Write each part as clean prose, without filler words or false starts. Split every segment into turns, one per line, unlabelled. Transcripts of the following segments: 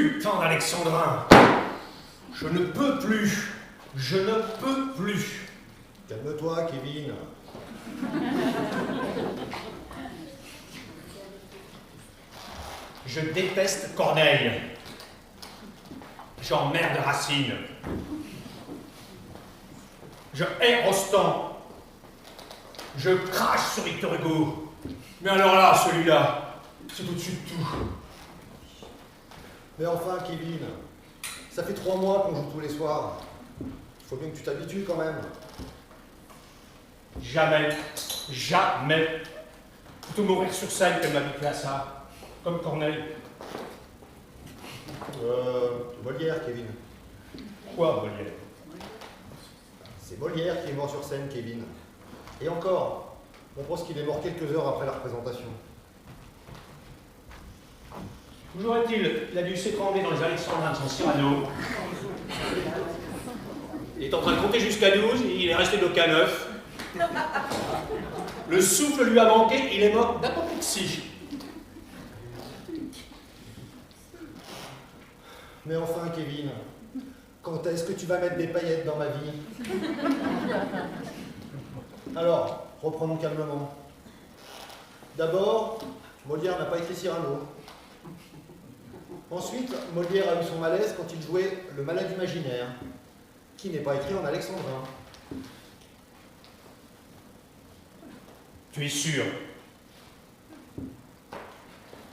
putain d'Alexandrin. Je ne peux plus. Je ne peux plus.
Calme-toi, Kevin.
Je déteste Corneille. J'emmerde Racine. Je hais Rostand. Je crache sur Victor Hugo. Mais alors là, celui-là, c'est au-dessus de tout.
Mais enfin, Kevin, ça fait 3 mois qu'on joue tous les soirs. Il faut bien que tu t'habitues quand même.
Jamais, jamais. Plutôt mourir sur scène qu'elle m'habituer à ça. Comme Corneille.
Molière, Kevin.
Quoi, Molière?
C'est Molière qui est mort sur scène, Kevin. Et encore, on pense qu'il est mort quelques heures après la représentation.
Toujours est-il, il a dû s'étrangler dans les Alexandrins de son Cyrano. Il est en train de compter jusqu'à 12, il est resté bloqué à 9. Le souffle lui a manqué, il est mort d'apoplexie.
Mais enfin, Kevin, quand est-ce que tu vas mettre des paillettes dans ma vie? Alors, reprenons calmement. D'abord, Molière n'a pas écrit Cyrano. Ensuite, Molière a eu son malaise quand il jouait Le Malade imaginaire, qui n'est pas écrit en alexandrin.
Tu es sûr?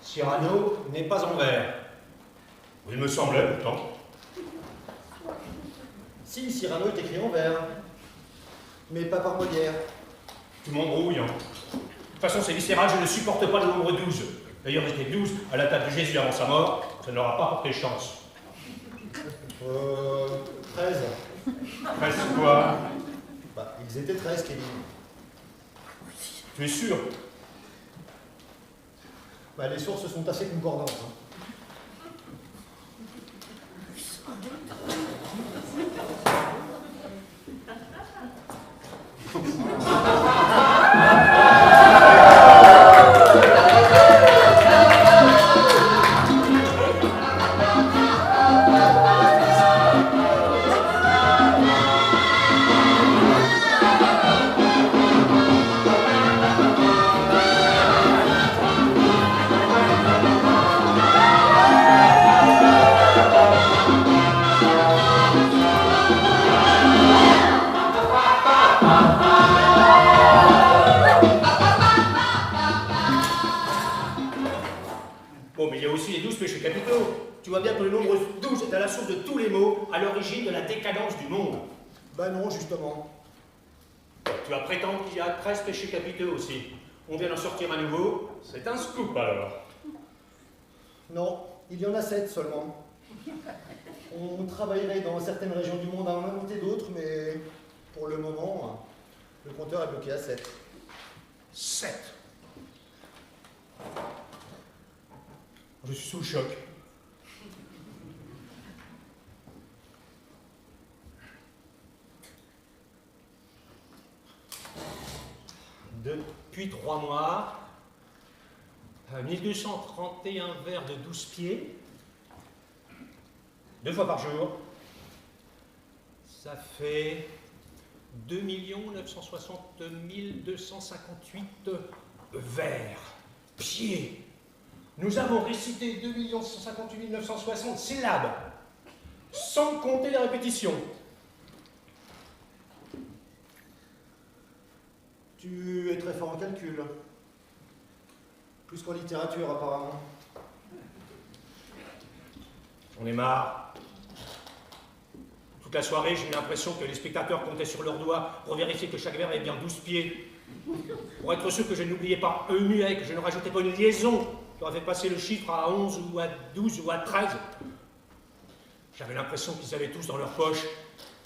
Cyrano n'est pas en vers. Il me semblait pourtant.
Si, Cyrano est écrit en vers, mais pas par Molière.
Tu m'embrouilles, hein. De toute façon, c'est viscéral, je ne supporte pas le nombre 12. D'ailleurs, j'étais 12 à la table de Jésus avant sa mort, ça n'aura pas porté chance.
13.
13 quoi?
Bah, ils étaient 13, Kevin.
Tu es sûr?
Bah, les sources sont assez concordantes. Hein.
Bon, mais il y a aussi les 12 péchés capitaux. Tu vois bien que le nombre 12 est à la source de tous les maux, à l'origine de la décadence du monde.
Bah non, justement.
Tu vas prétendre qu'il y a 13 péchés capitaux aussi. On vient d'en sortir un nouveau. C'est un scoop alors.
Non, il y en a 7 seulement. On travaillerait dans certaines régions du monde à en inventer d'autres, mais pour le moment, le compteur est bloqué à 7.
7. Je suis sous le choc. Depuis 3 mois, 1231 verres de 12 pieds, 2 fois par jour, ça fait 2 960 258 verres, pieds. Nous avons récité 2 158 960 syllabes, sans compter les répétitions.
Tu es très fort en calcul. Plus qu'en littérature, apparemment.
On est marre. Toute la soirée, j'ai eu l'impression que les spectateurs comptaient sur leurs doigts pour vérifier que chaque verre avait bien 12 pieds. Pour être sûr que je n'oubliais pas un muet, que je ne rajoutais pas une liaison qui aurait fait passer le chiffre à 11 ou à 12 ou à 13. J'avais l'impression qu'ils avaient tous dans leur poche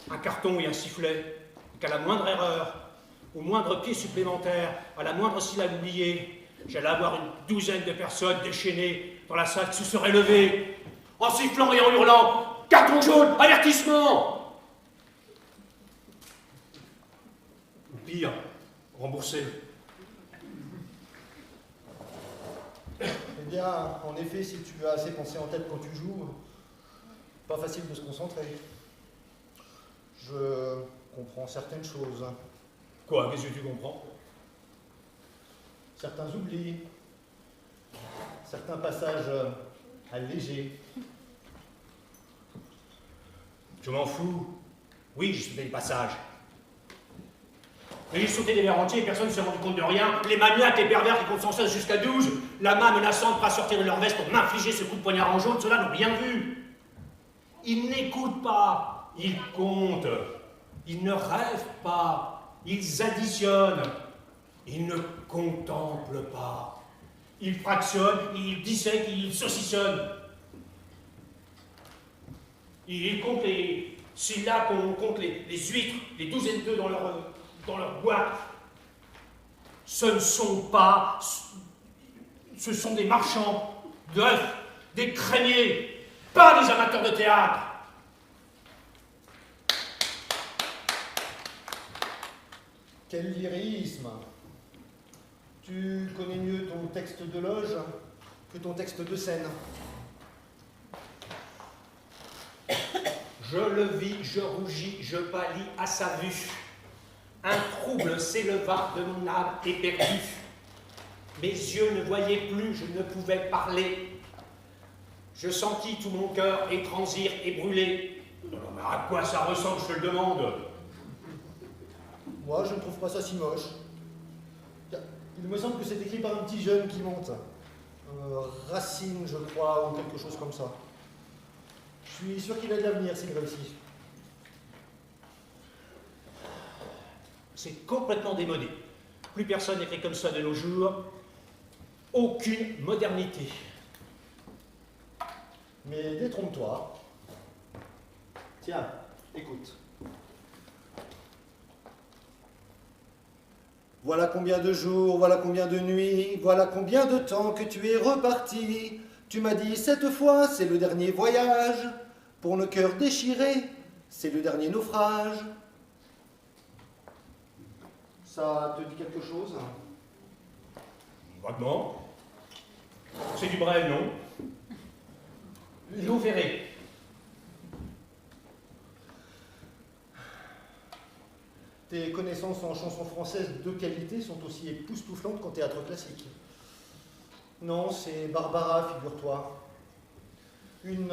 un carton et un sifflet, et qu'à la moindre erreur, au moindre pied supplémentaire, à la moindre syllabe oubliée, j'allais avoir une douzaine de personnes déchaînées dans la salle qui se seraient levées, en sifflant et en hurlant « Carton jaune, avertissement !» Ou pire, remboursé.
Eh bien, en effet, si tu as assez pensé en tête quand tu joues, Pas facile de se concentrer. Je comprends certaines choses.
Quoi? Qu'est-ce que tu comprends?
Certains oublis. Certains passages allégés.
Je m'en fous. Oui, j'ai sauté les passages. Mais j'ai sauté des verres entiers et personne ne s'est rendu compte de rien. Les maniaques, les pervers qui comptent sans cesse jusqu'à 12, la main menaçante de pas sortir de leur veste pour m'infliger ce coup de poignard en jaune, ceux-là n'ont rien vu. Ils n'écoutent pas, ils comptent. Ils ne rêvent pas, ils additionnent. Ils ne contemplent pas. Ils fractionnent, ils dissèquent, ils saucissonnent. Ils comptent les syllabes, on compte les huîtres, les douzaines d'œufs dans leur boîte. Ce ne sont pas... Ce sont des marchands d'œufs, des crémiers, pas des amateurs de théâtre.
Quel lyrisme! Tu connais mieux ton texte de loge que ton texte de scène.
Je le vis, je rougis, je pâlis à sa vue. Un trouble s'éleva de mon âme éperdue. Mes yeux ne voyaient plus, je ne pouvais parler. Je sentis tout mon cœur étransir et brûler. Non, mais à quoi ça ressemble, je te le demande?
Moi, je ne trouve pas ça si moche. Il me semble que c'est écrit par un petit jeune qui monte. Racine, je crois, ou quelque chose comme ça. Je suis sûr qu'il a de l'avenir s'il réussit.
C'est complètement démodé. Plus personne n'écrit comme ça de nos jours. Aucune modernité.
Mais détrompe-toi. Tiens, écoute. Voilà combien de jours, voilà combien de nuits, voilà combien de temps que tu es reparti. Tu m'as dit cette fois, c'est le dernier voyage. Pour nos cœurs déchirés, c'est le dernier naufrage. Ça te dit quelque chose?
Vaguement. C'est du Brel, non? Léo Ferré.
Tes connaissances en chansons françaises de qualité sont aussi époustouflantes qu'en théâtre classique. Non, c'est Barbara, figure-toi. Une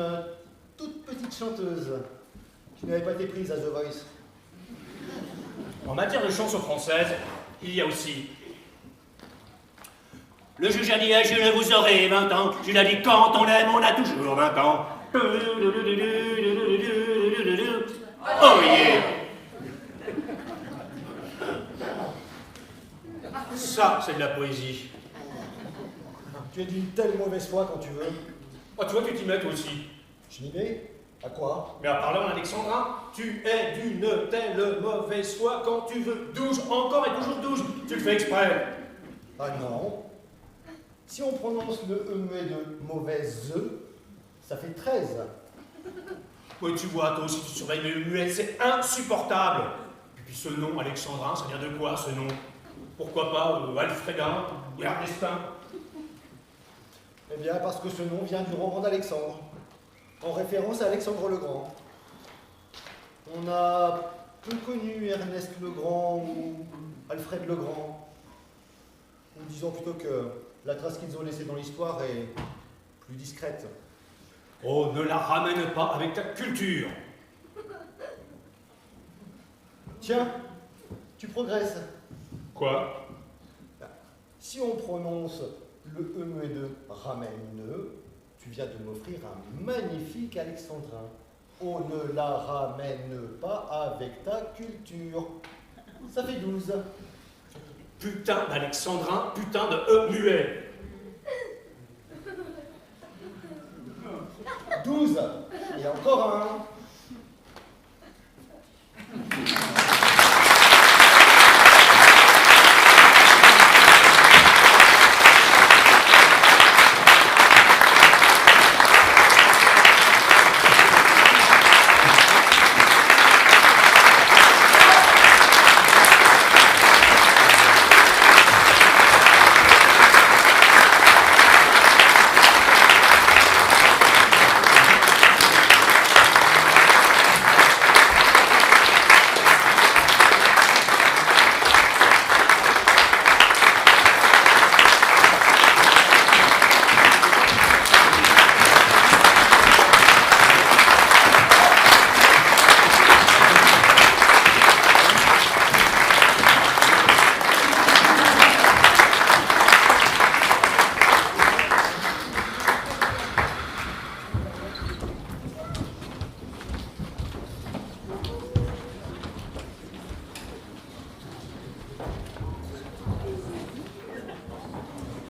toute petite chanteuse qui n'avait pas été prise à The Voice.
En matière de chansons françaises, il y a aussi... Le juge a dit, je vous aurai 20 ans. Jules a dit, quand on aime, on a toujours 20 ans. Oh yeah! Ça, c'est de la poésie.
Tu es d'une telle mauvaise foi quand tu veux.
Oh, tu vois que tu t'y mets toi aussi.
Je m'y mets. À quoi?
Mais à parler en alexandrin, tu es d'une telle mauvaise foi quand tu veux. 12, encore et toujours 12. Tu le fais exprès.
Ah non. Si on prononce le E muet de mauvaise E, ça fait 13.
Oui, tu vois, toi aussi, tu surveilles mes muettes, c'est insupportable. Et puis ce nom, alexandrin, ça vient de quoi, ce nom? Pourquoi pas Alfredin ou Ernestin?
Eh bien, parce que ce nom vient du roman d'Alexandre, en référence à Alexandre le Grand. On a peu connu Ernest le Grand ou Alfred le Grand. Ou disons plutôt que la trace qu'ils ont laissée dans l'histoire est plus discrète.
Oh, ne la ramène pas avec ta culture.
Tiens, tu progresses.
Quoi?
Si on prononce le E muet de ramène, tu viens de m'offrir un magnifique alexandrin. On ne la ramène pas avec ta culture. Ça fait 12.
Putain d'alexandrin, putain de E muet.
12. Et encore un.